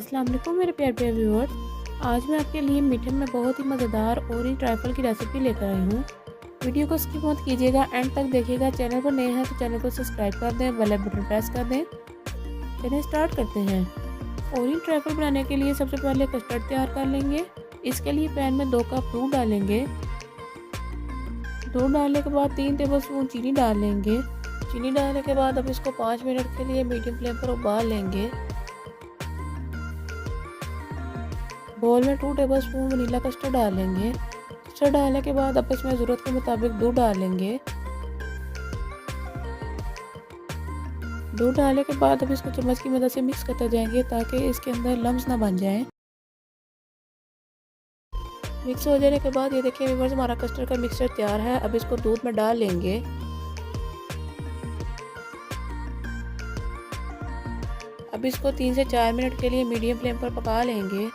अस्सलाम वालेकुम मेरे प्यारे प्यारे व्यूअर्स। आज मैं आपके लिए मीठे में बहुत ही मज़ेदार ऑरेंज ट्राइफल की रेसिपी लेकर आई हूँ। वीडियो को स्किप मत कीजिएगा, एंड तक देखिएगा। चैनल पर नए हैं तो चैनल को सब्सक्राइब कर दें, बेल बटन प्रेस कर दें। चलिए स्टार्ट करते हैं। ऑरेंज ट्राइफल बनाने के लिए सबसे पहले कस्टर्ड तैयार कर लेंगे। इसके लिए पैन में 2 कप दूध डालेंगे। दूध डालने के बाद 3 टेबलस्पून चीनी डाल लेंगे। चीनी डालने के बाद अब इसको 5 मिनट के लिए मीडियम फ्लेम पर उबाल लेंगे। बोल में 2 टेबलस्पून वनीला कस्टर्ड डालेंगे। कस्टर्ड डालने के बाद अब इसमें ज़रूरत के मुताबिक दूध डालेंगे। दूध डालने के बाद अब इसको चम्मच की मदद से मिक्स करते जाएंगे ताकि इसके अंदर लम्स ना बन जाएं। मिक्स हो जाने के बाद ये देखिए व्यूअर्स, हमारा कस्टर्ड का मिक्सचर तैयार है। अब इसको दूध में डाल लेंगे। अब इसको 3 से 4 मिनट के लिए मीडियम फ्लेम पर पका लेंगे।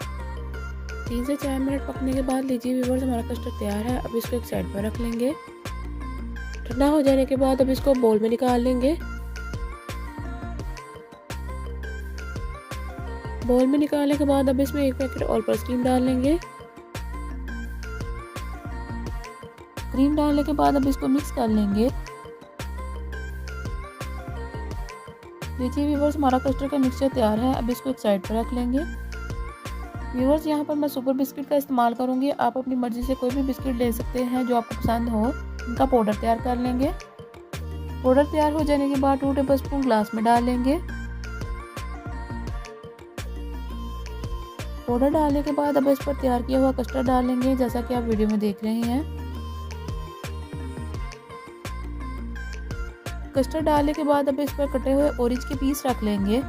3 से 4 मिनट पकने के बाद लीजिए व्यूअर्स, हमारा कस्टर्ड तैयार है। अब इसको एक साइड पर रख लेंगे। ठंडा हो जाने के बाद अब इसको बोल में निकाल लेंगे। बोल में निकालने के बाद अब इसमें 1 पैकेट ऑल पर्पस क्रीम डाल लेंगे। क्रीम डालने के बाद अब इसको मिक्स कर लेंगे। देखिए व्यूअर्स, हमारा कस्टर्ड का मिक्सचर तैयार है। अब इसको एक साइड पर रख लेंगे। व्यूअर्स, यहाँ पर मैं सुपर बिस्किट का इस्तेमाल करूँगी। आप अपनी मर्ज़ी से कोई भी बिस्किट ले सकते हैं जो आपको पसंद हो। इनका पाउडर तैयार कर लेंगे। पाउडर तैयार हो जाने के बाद 2 टेबलस्पून ग्लास में डाल लेंगे। पाउडर डालने के बाद अब इस पर तैयार किया हुआ कस्टर्ड डाल लेंगे, जैसा कि आप वीडियो में देख रहे हैं। कस्टर्ड डालने के बाद अब इस पर कटे हुए ऑरेंज के पीस रख लेंगे।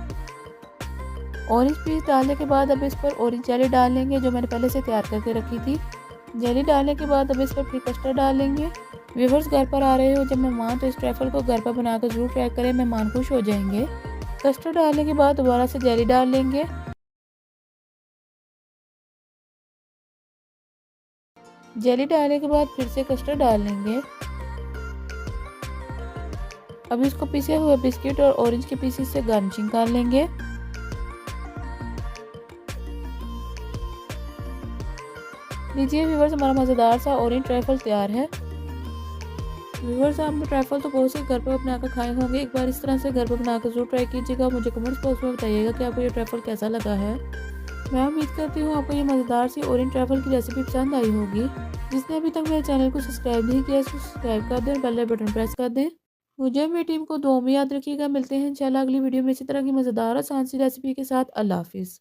ऑरेंज पीस डालने के बाद अब इस पर ऑरेंज जेली डाल लेंगे, जो मैंने पहले से तैयार करके रखी थी। जेली डालने के बाद अब इस पर फिर कस्टर्ड डाल लेंगे। व्यूअर्स, घर पर आ रहे हो जब मेहमान तो इस ट्रैफल को घर पर बनाकर ज़रूर ट्राई करें, मेहमान खुश हो जाएंगे। कस्टर्ड डालने के बाद दोबारा से जेली डाल लेंगे। जेली डालने के बाद फिर से कस्टर्ड डाल लेंगे। अब इसको पिसे हुए बिस्किट और ऑरेंज के पीसेस से गार्निशिंग कर लेंगे। लीजिए व्यूअर्स, हमारा मज़ेदार सा ऑरेंज ट्राइफल तैयार है। व्यूअर्स, आपने ट्राइफल तो बहुत से घर पर बनाकर खाए होंगे। एक बार इस तरह से घर पर बनाकर जरूर ट्राई कीजिएगा। मुझे कमेंट्स बॉक्स में बताइएगा कि आपको ये ट्राइफल कैसा लगा है। मैं उम्मीद करती हूँ आपको ये मज़ेदार सी ऑरेंज ट्राइफल की रेसिपी पसंद आई होगी। जिसने अभी तक मेरे चैनल को सब्सक्राइब नहीं किया इसको सब्सक्राइब कर दें, बेल बटन प्रेस कर दें। मुझे मेरी टीम को दुआ में याद रखिएगा। मिलते हैं इंशाल्लाह अगली वीडियो में इसी तरह की मज़ेदार आसान सी रेसिपी के साथ। अल्लाह हाफिज़।